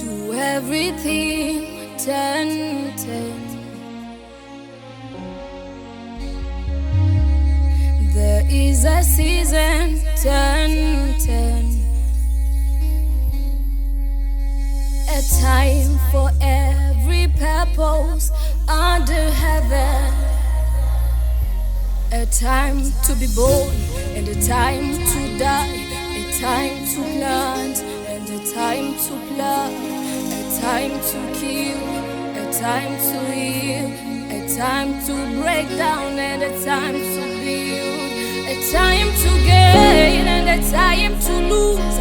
to everything 10-10. There is a season 10-10. A time for every purpose under heaven. A time to be born and a time to die. A time to plant and a time to pluck. A time to kill, a time to heal. A time to break down and a time to build. A time to gain and a time to lose.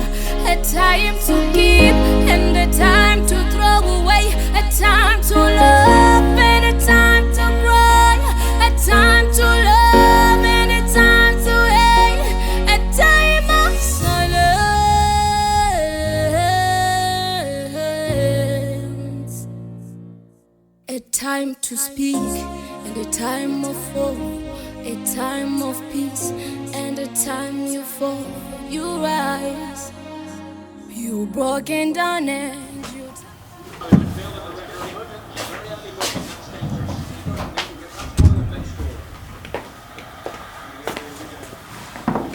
A time to give and a time to throw away. A time to love and a time to cry. A time to love and a time to hate. A time of silence. A time to speak and a time of fall. A time of peace and a time you fall. You rise. You broken down and you.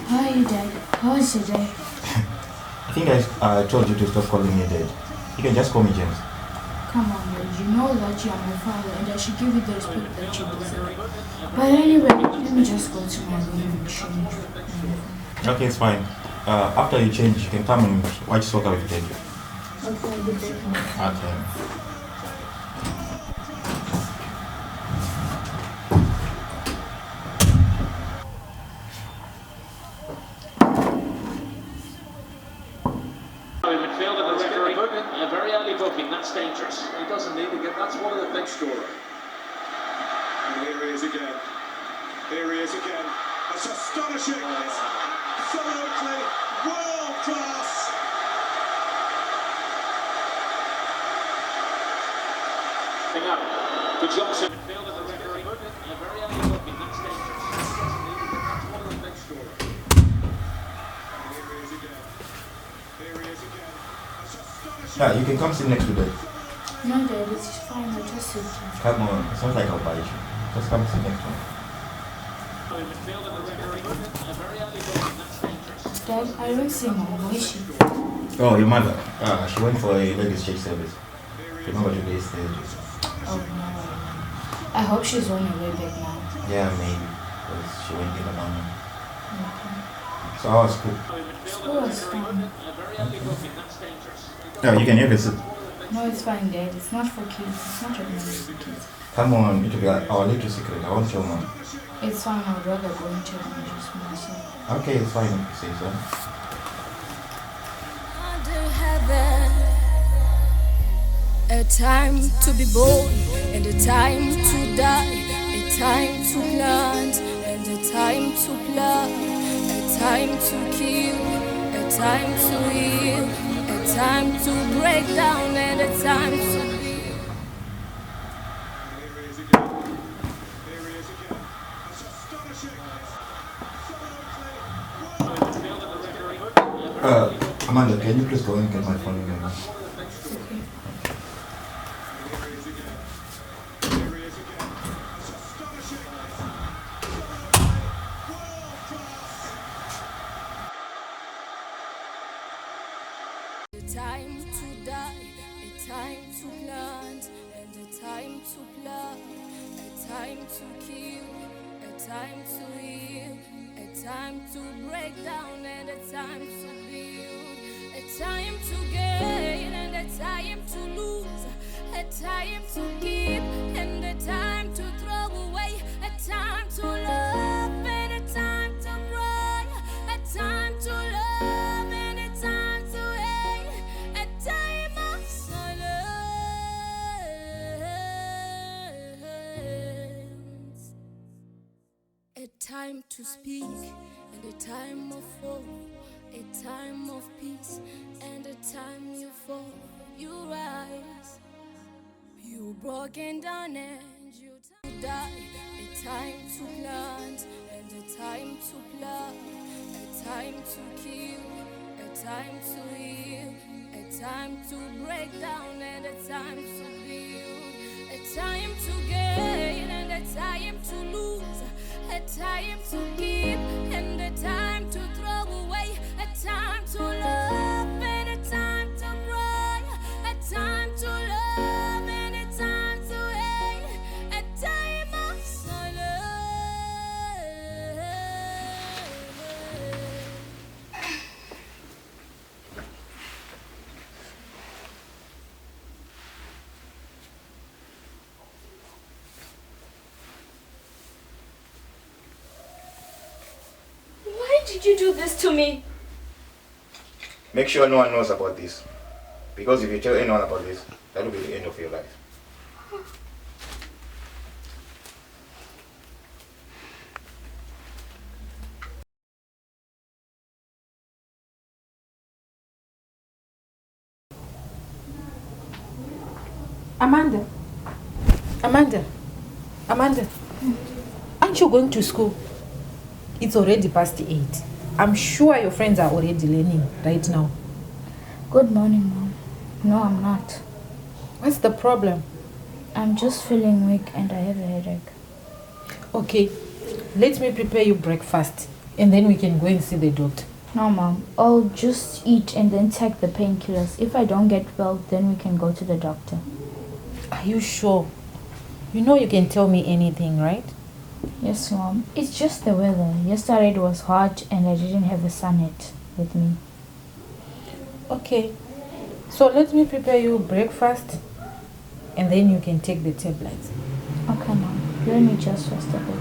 How are you, Dad? How was your day? I think I told you to stop calling me Dad. You can just call me James. Come on, Dad. You know that you are my father and I should give you the respect that you deserve. But anyway, let me just go to my room and change. Okay, it's fine. After you change, you can come and watch soccer with Dad. Okay, I'll be back now. Okay. Midfield at the referee. A very early booking, that's dangerous. He doesn't need to get, that's one of the big scorer. And here he is again. Here he is again. That's astonishing. It's absolutely world class. Up to Johnson. Midfield at the referee. A very early booking, that's dangerous. He doesn't need to get, that's one of the big scorer. And here he is again. Here he is again. That's astonishing. Yeah, you can come sit next to Dad. No, Dad, it's fine. I just sit here. Come on, it's not like I'll bite you. Just come sit next to me. Midfield at the referee. A very early booking, that's dangerous. Dad, I don't see Mom. Where is she? Oh, your mother. She went for a ladies' church service. Remember today's Thursday? Oh, no. I hope she's on her way back now. Yeah, maybe. Because she went in the morning. Okay. So how was school? School was fine. A very early booking, that's dangerous. Yeah, you can have a sit. No, it's fine, Dad. It's not for kids. It's not recommended for kids. Come on, it will be our little secret. I won't tell mom. It's fine. I'd rather go and check on just myself. Okay, it's fine if you say so. Under heaven. A time to be born and a time to die. A time to plant and a time to pluck. A time to kill, a time to heal. A time to break down and a time to build. And here he is again. Here he is again. That's astonishing. It's absolutely world. Amanda, can you please go and get my phone again? Okay. Here he is again. Here he is again. That's astonishing. A time to die, a time to plant, and a time to pluck, a time to kill, a time to heal, a time to break down, and a time to build, a time to gain, and a time to lose, a time to give, and a time to throw away, a time to love, and a time to cry, a time to love, and a time to hate, a time of silence, a time to speak and a time of fall, a time of peace and a time you fall, you rise, you broken down and you die, a time to plant and a time to pluck, a time to kill, a time to heal, a time to break down and a time to build, a time to gain and a time to lose, a time to give and a time to throw away, a time to love and a time to cry, a time to love and a time to hate, a time of silence. Why did you do this to me? Make sure no one knows about this. Because if you tell anyone about this, that will be the end of your life. Amanda. Amanda. Aren't you going to school? It's already past 8. I'm sure your friends are already learning right now. Good morning, Mom. No, I'm not. What's the problem? I'm just feeling weak and I have a headache. Okay, let me prepare you breakfast and then we can go and see the doctor. No, Mom. I'll just eat and then take the painkillers. If I don't get well, then we can go to the doctor. Are you sure? You know you can tell me anything, right? Yes, Mom. It's just the weather. Yesterday it was hot and I didn't have a sunnet with me. Okay, so let me prepare you breakfast and then you can take the tablets. Okay, Mom. Let me just rest a bit.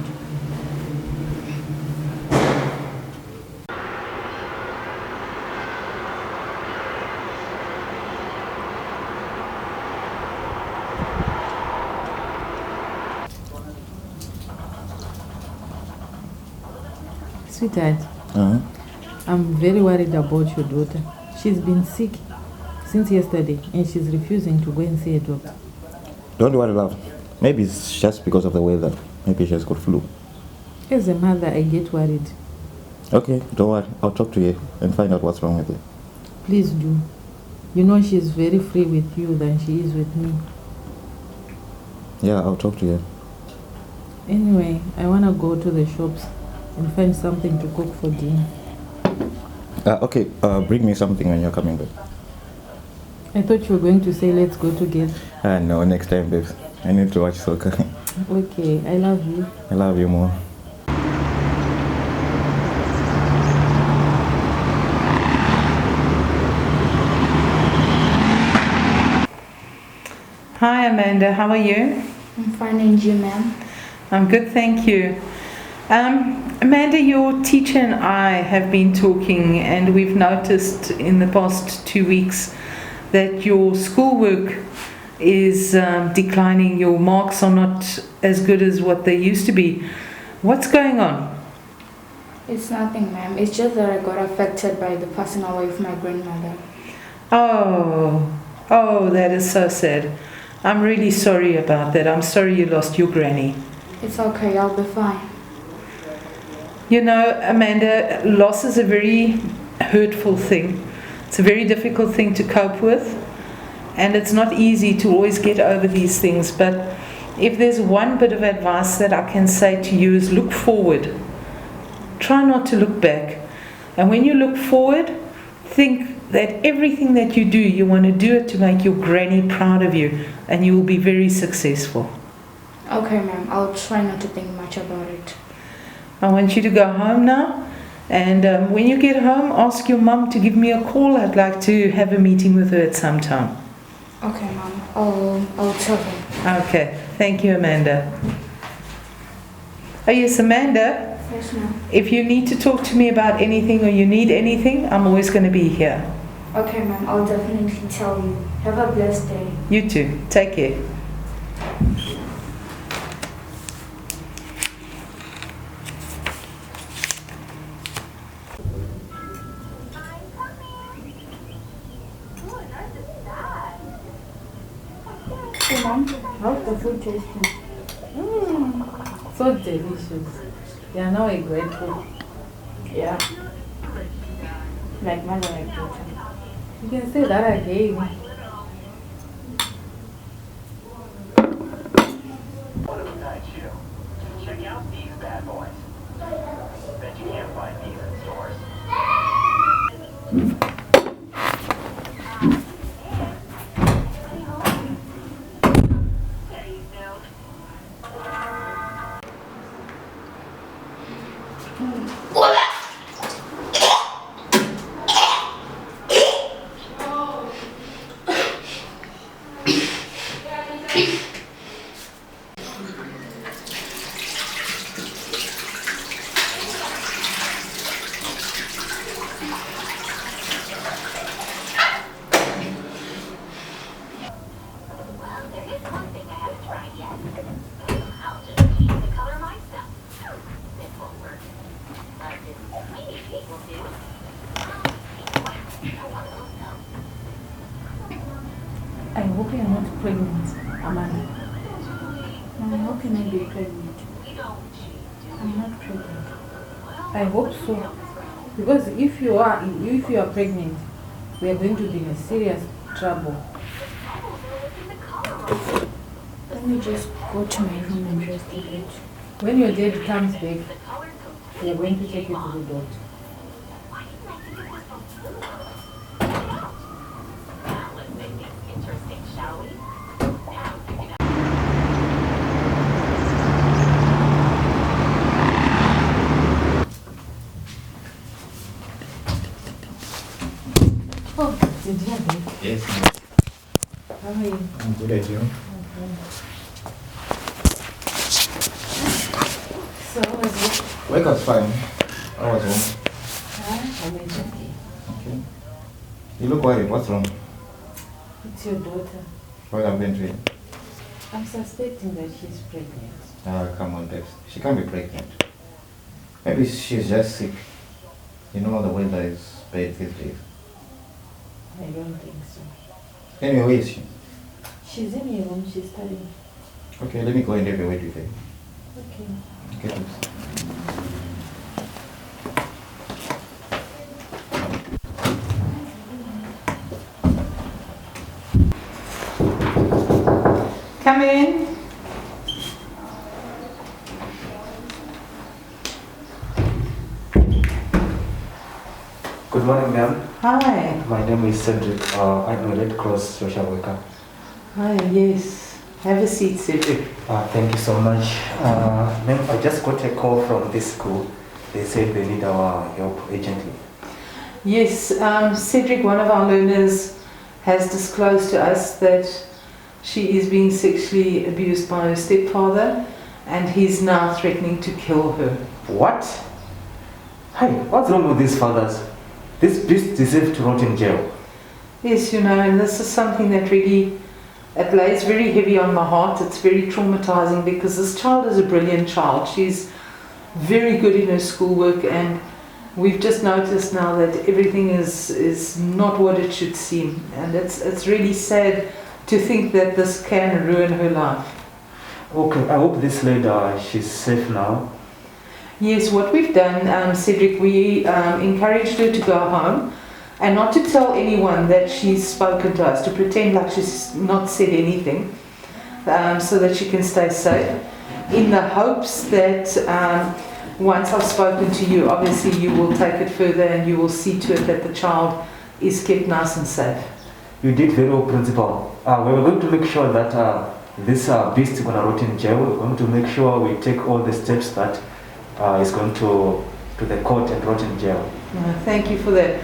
Sweetheart, I'm very worried about your daughter. She's been sick since yesterday and she's refusing to go and see a doctor. Don't worry, love. Maybe it's just because of the weather. Maybe she has got flu. As a mother, I get worried. Okay, don't worry. I'll talk to you and find out what's wrong with her. Please do. You know she's very free with you than she is with me. Yeah, I'll talk to you. Anyway, I want to go to the shops and find something to cook for dinner. Okay, bring me something when you're coming back. I thought you were going to say let's go together. No, next time, babes. I need to watch soccer. Okay, I love you. I love you more. Hi Amanda, how are you? I'm fine, and you, ma'am? I'm good, thank you. Amanda, your teacher and I have been talking and we've noticed in the past 2 weeks that your schoolwork is declining. Your marks are not as good as what they used to be. What's going on? It's nothing, ma'am. It's just that I got affected by the passing away of my grandmother. Oh, that is so sad. I'm really sorry about that. I'm sorry you lost your granny. It's okay, I'll be fine. You know, Amanda, loss is a very hurtful thing. It's a very difficult thing to cope with, and it's not easy to always get over these things. But if there's one bit of advice that I can say to you is look forward. Try not to look back. And when you look forward, think that everything that you do, you want to do it to make your granny proud of you, and you will be very successful. Okay, ma'am. I'll try not to think much about it. I want you to go home now, and when you get home, ask your mum to give me a call. I'd like to have a meeting with her at some time. Okay, ma'am. I'll tell her. Okay, thank you, Amanda. Oh yes, Amanda, Yes, ma'am. if you need to talk to me about anything or you need anything, I'm always going to be here. Okay, ma'am. I'll definitely tell you. Have a blessed day. You too. Take care. Hey, ma'am. How's the food tasting? So delicious. You are now a great cook. Yeah. Like mother, like daughter. You can say that again. Night shoe. Check out these bad boys. Bet you can't find these in stores. I hope you're not pregnant, Amanda. Mommy, how can I be pregnant? I'm not pregnant. I hope so. Because if you are pregnant, we are going to be in a serious trouble. Let me just go to my room and rest a bit. When your dad comes back, we are going to take you to the doctor. Oh, did you have it? Yes, How are you? I'm good at you. So, how was it? Wake up fine. How was home? I'm okay. Okay. You look worried. What's wrong? It's your daughter. What happened to you? I'm suspecting that she's pregnant. Ah, come on, Dex. She can't be pregnant. Maybe she's just sick. You know the weather is bad these days. I don't think so. Anyway, where is she? She's in your room, she's studying. Okay, let me go and have a word with her. Okay. Okay, thanks. Come in. Good morning, ma'am. Hi. My name is Cedric. I'm a Red Cross social worker. Hi, yes. Have a seat, Cedric. Thank you so much. Ma'am, I just got a call from this school. They said they need our help urgently. Yes, Cedric, one of our learners, has disclosed to us that she is being sexually abused by her stepfather and he's now threatening to kill her. What? Hey, what's wrong with these fathers? This beast deserves to rot in jail. Yes, you know, and this is something that really, it lays very heavy on my heart. It's very traumatizing because this child is a brilliant child. She's very good in her schoolwork and we've just noticed now that everything is not what it should seem. And it's really sad to think that this can ruin her life. Okay, I hope this lady, she's safe now. Yes, what we've done, Cedric, we encouraged her to go home and not to tell anyone that she's spoken to us, to pretend like she's not said anything, so that she can stay safe, in the hopes that once I've spoken to you, obviously you will take it further and you will see to it that the child is kept nice and safe. You did very well, Principal. We were going to make sure that this beast is going to rot in jail. We're going to make sure we take all the steps that is going to the court and rot in jail. Thank you for that.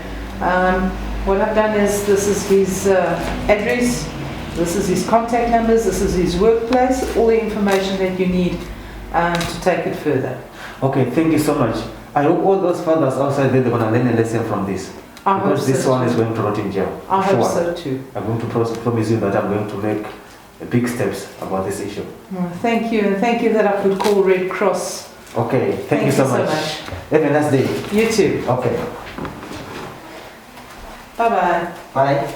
What I've done is, this is his address, this is his contact numbers, this is his workplace, all the information that you need to take it further. Okay, thank you so much. I hope all those fathers outside there, they're going to learn a lesson from this. Because this one is going to rot in jail. I hope so too. I'm going to promise you that I'm going to make big steps about this issue. Thank you, and thank you that I could call Red Cross. Okay, thank you so much. Have a nice day. You too. Okay. Bye-bye. Bye.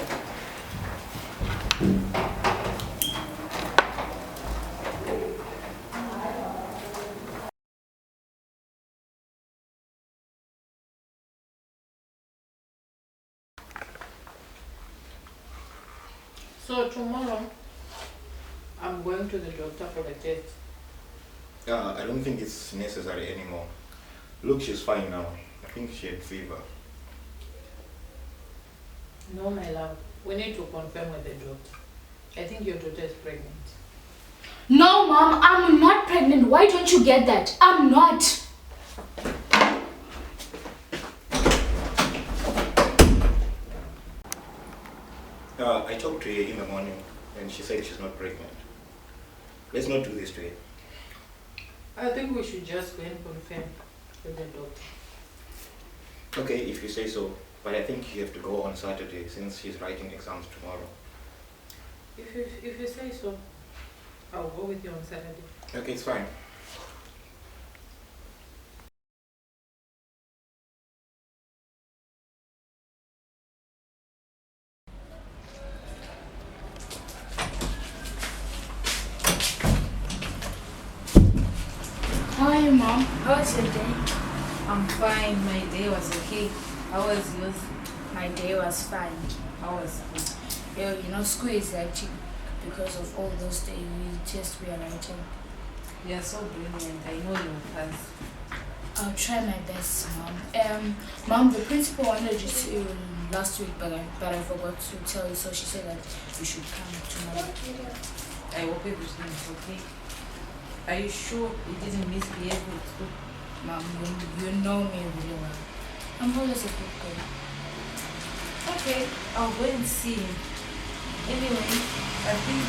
So tomorrow, I'm going to the doctor for the test. I don't think it's necessary anymore. Look, she's fine now. I think she had fever. No, my love. We need to confirm with the doctor. I think your daughter is pregnant. No, Mom, I'm not pregnant. Why don't you get that? I'm not. I talked to her in the morning and she said she's not pregnant. Let's not do this to her. I think we should just go and confirm with the doctor. Okay, if you say so. But I think you have to go on Saturday since she's writing exams tomorrow. If you say so, I'll go with you on Saturday. Okay, it's fine. Hi, Mom. How was your day? I'm fine. My day was okay. How was yours? My day was fine. How was it? School is hectic because of all those tests we are writing. You're so brilliant. I know you'll pass. I'll try my best, Mom. Mom, the principal wanted you to last week, but I forgot to tell you, so she said that you should come tomorrow. I hope everything is okay. Are you sure you didn't misbehave with school? Mom, you know me really well. I'm always a good girl. Okay, I'll go and see him. Anyway, I think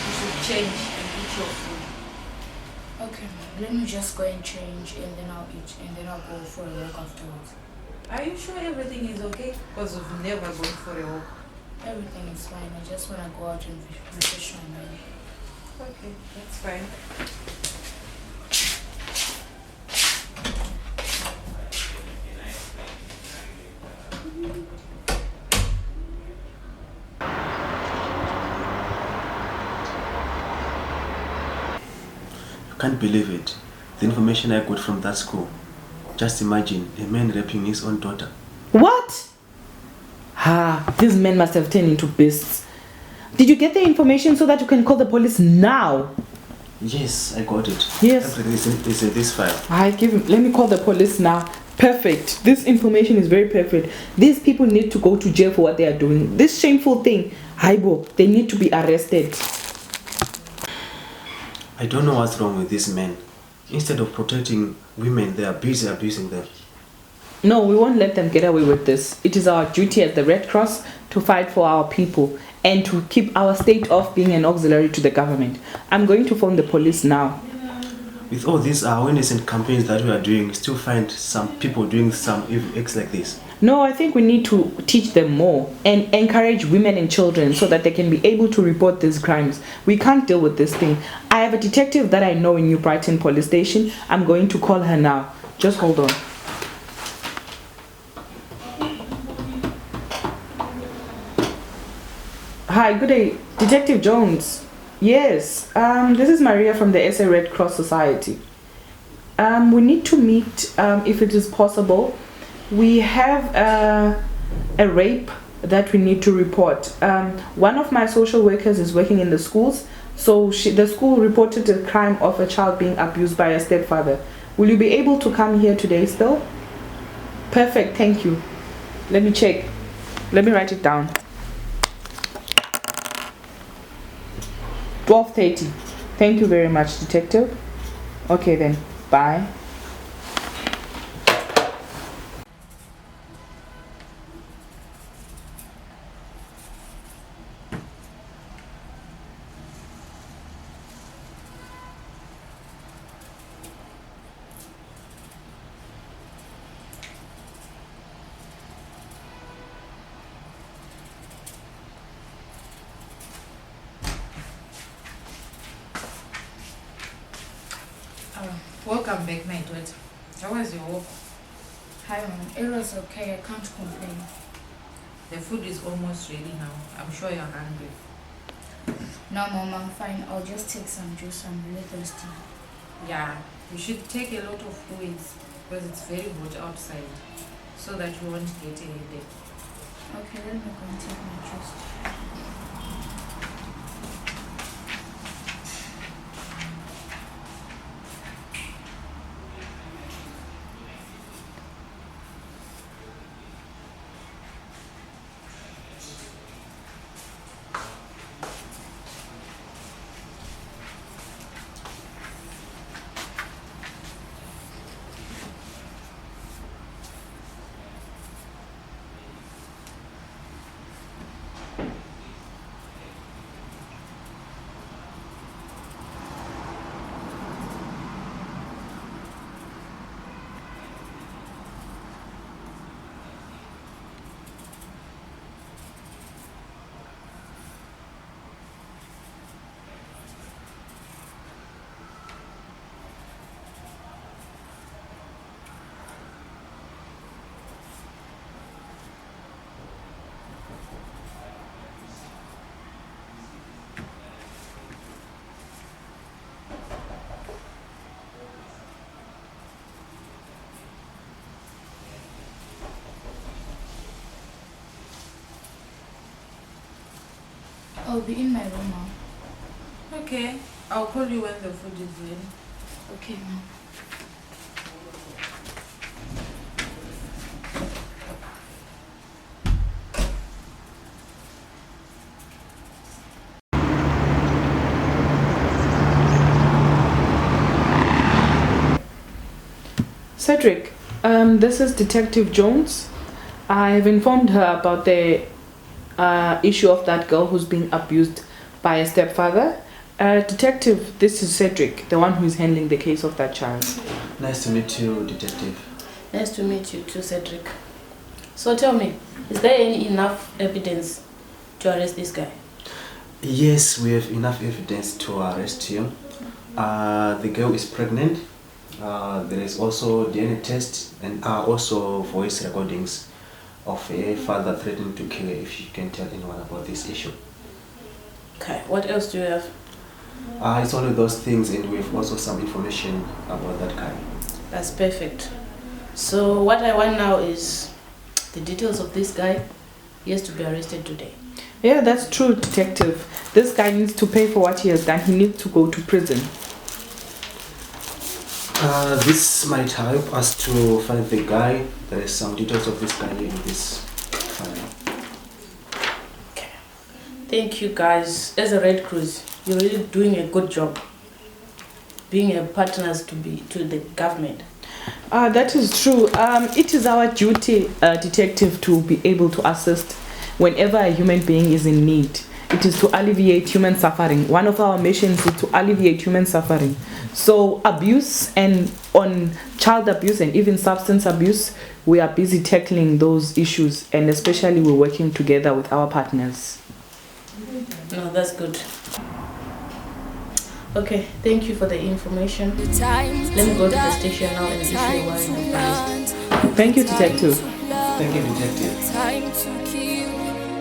you should change and eat your food. Okay, Mom. Let me just go and change, and then I'll eat, and then I'll go for a walk afterwards. Are you sure everything is okay? Because we've never gone for a walk. Everything is fine. I just want to go out and refresh my mind. Okay, that's fine. Can't believe it. The information I got from that school. Just imagine a man raping his own daughter. What? These men must have turned into beasts. Did you get the information so that you can call the police now? Yes, I got it. Yes. Everything is in this file. Let me call the police now. Perfect. This information is very perfect. These people need to go to jail for what they are doing. This shameful thing. Haibo, they need to be arrested. I don't know what's wrong with these men. Instead of protecting women, they are busy abusing them. No, we won't let them get away with this. It is our duty as the Red Cross to fight for our people and to keep our state off being an auxiliary to the government. I'm going to phone the police now. With all these awareness and campaigns that we are doing, we still find some people doing some evil acts like this. No, I think we need to teach them more and encourage women and children so that they can be able to report these crimes. We can't deal with this thing. I have a detective that I know in New Brighton Police Station. I'm going to call her now. Just hold on. Hi, good day. Detective Jones. Yes, this is Maria from the SA Red Cross Society. We need to meet if it is possible. We have a rape that we need to report. One of my social workers is working in the schools, so the school reported the crime of a child being abused by a stepfather. Will you be able to come here today still? Perfect, thank you. Let me check. Let me write it down. 12:30. Thank you very much, detective. Okay then, bye. Welcome back, my daughter. How was your walk? Hi, Mom. It was okay. I can't complain. The food is almost ready now. I'm sure you're hungry. No, Mom, I'm fine. I'll just take some juice. I'm really thirsty. Yeah, you should take a lot of fluids because it's very hot outside so that you won't get a headache. Okay, let me go and take my juice. I'll be in my room now. Okay, I'll call you when the food is ready. Okay, mom. Cedric, this is Detective Jones. I've informed her about the issue of that girl who's being abused by a stepfather. Detective, this is Cedric, the one who is handling the case of that child. Nice to meet you, Detective. Nice to meet you too, Cedric. So tell me, is there any enough evidence to arrest this guy? Yes, we have enough evidence to arrest him. The girl is pregnant. There is also DNA test and also voice recordings of a father threatening to kill her if she can tell anyone about this issue. Okay, what else do you have? It's only those things, and we have also some information about that guy. That's perfect. So what I want now is the details of this guy. He has to be arrested today. Yeah, that's true, Detective. This guy needs to pay for what he has done. He needs to go to prison. This might help us to find the guy. There is some details of this guy in this file. Okay. Thank you guys. As a Red Cross, you're really doing a good job. Being a partners to the government. That is true. It is our duty, Detective, to be able to assist whenever a human being is in need. It is to alleviate human suffering. One of our missions is to alleviate human suffering. So abuse and on child abuse and even substance abuse, we are busy tackling those issues, and especially we're working together with our partners. No, that's good. Okay, thank you for the information. Let me go to the station now and issue a warrant of arrest. Thank you, Detective. Thank you, Detective. Time to kill,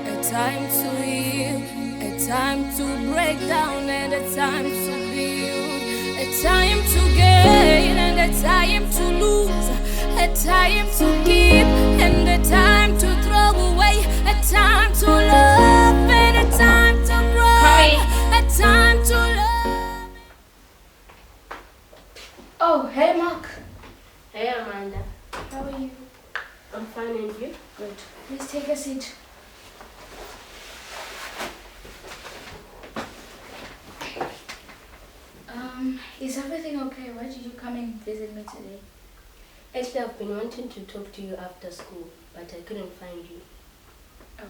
a time to heal, a time to break down and a time to build, a time to gain and a time to lose, a time to give and a time to throw away, a time to love and a time to grow, a time to love. Oh, hey Mark. Hey Amanda, How are you? I'm fine and you? Good. Please take a seat. Is everything okay? Why did you come and visit me today? Actually, I've been wanting to talk to you after school, but I couldn't find you. Oh.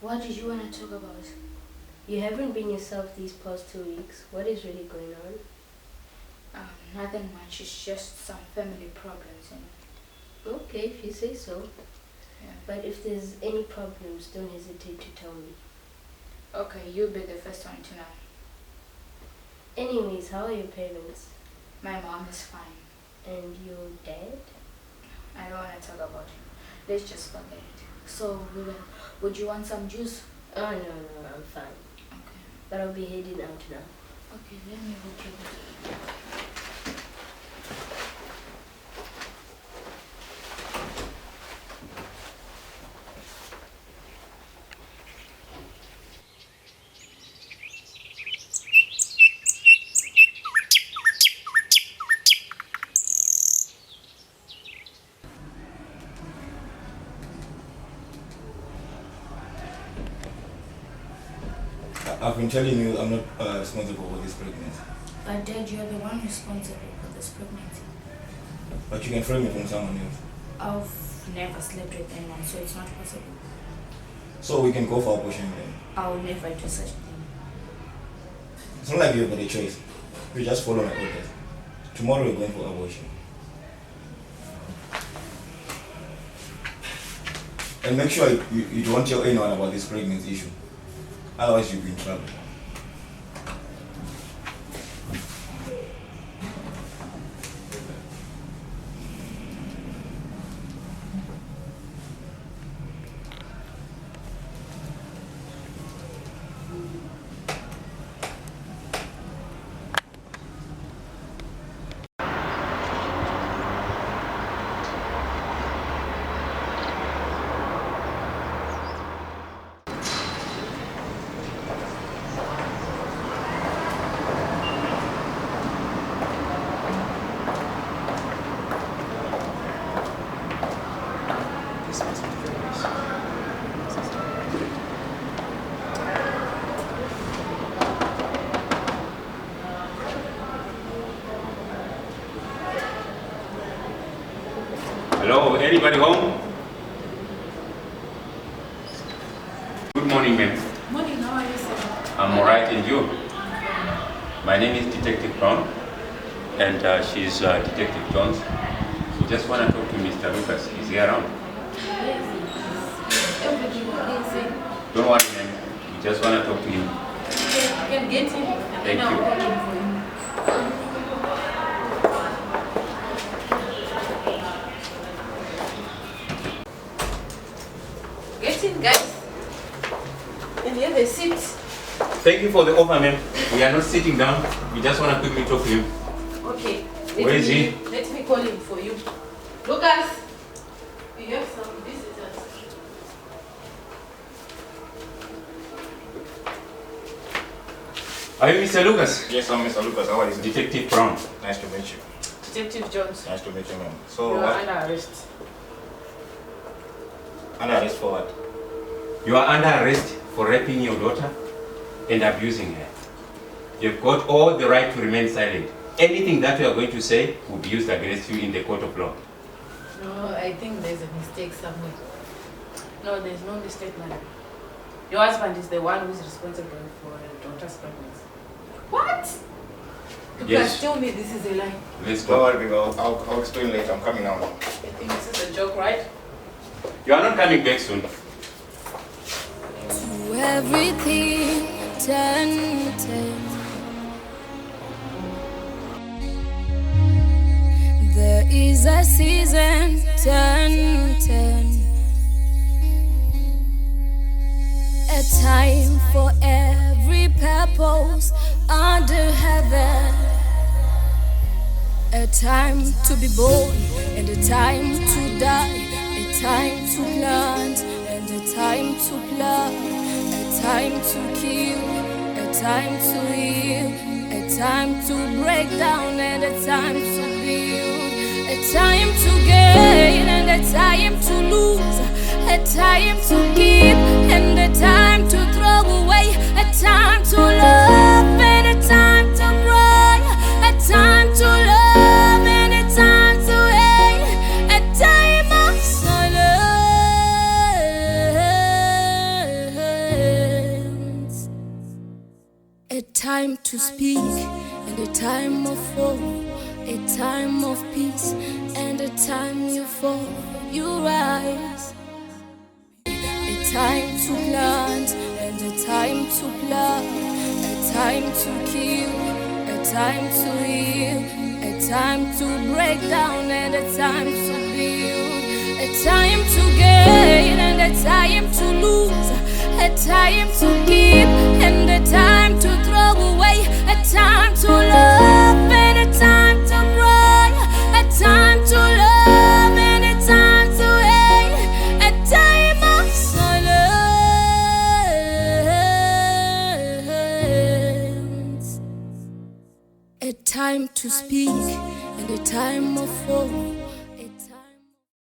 What did you want to talk about? You haven't been yourself these past 2 weeks. What is really going on? Nothing much. It's just some family problems, Okay, if you say so. Yeah. But if there's any problems, don't hesitate to tell me. Okay, you'll be the first one to know. Anyways, how are your parents? My mom is fine. And your dad? I don't want to talk about him. Let's just forget it. So, would you want some juice? Oh, no, I'm fine. Okay. But I'll be heading out now. Okay, let me hook you up. I've been telling you I'm not responsible for this pregnancy. But Dad, you're the one responsible for this pregnancy. But you can frame it from someone else. I've never slept with anyone, so it's not possible. So we can go for abortion then. I'll never do such a thing. It's not like you've got a choice. You just follow my orders. Tomorrow we're going for abortion. And make sure you don't tell anyone about this pregnancy issue. Otherwise you'll be in trouble. Anybody home? Good morning, ma'am. Morning, how are you, sir? I'm alright, and you? My name is Detective Brown, and she's Detective Jones. We just want to talk to Mr. Lucas. Is he around? Yes, everything is in. Don't worry, ma'am. We just want to talk to him. You can get him, and Thank then I'll you. call him for you. Get in, guys. And you have a seat. Thank you for the offer, ma'am. We are not sitting down. We just want to quickly talk to him. Okay. Where is he? Let me call him for you. Lucas, we have some visitors. Are you Mr. Lucas? Yes, I'm Mr. Lucas. How are you? Detective Brown. Nice to meet you. Detective Jones. Nice to meet you, ma'am. You So, are what? under arrest. Under arrest for what? You are under arrest for raping your daughter and abusing her. You've got all the right to remain silent. Anything that you are going to say will be used against you in the court of law. No, I think there's a mistake somewhere. No, there's no mistake, madam. Your husband is the one who's responsible for your daughter's pregnancy. What? You Yes. can tell me this is a lie. Let's Don't go. worry, baby. I'll explain later. I'm coming now. I think this is a joke, right? You are not coming back soon. To everything, 10, 10. There is a season, 10, 10. A time for every purpose under heaven. A time to be born and a time to die. A time to plant and a time to plow. A time to kill, a time to heal. A time to break down and a time to build. A time to gain and a time to lose. A time to give and a time to throw away. A time to love and a time to cry. A time to love and a time to hate. A time of silence. A time to speak and a time of fall. A time of peace and a time you fall, you rise. A time to plant and a time to plow. A time to kill, a time to heal. A time to break down and a time to build. A time to gain and a time to lose. A time to give and a time to throw away. A time to love and a time to cry. A time to love and a time to hate. A time of silence. A time to speak and a time of fall.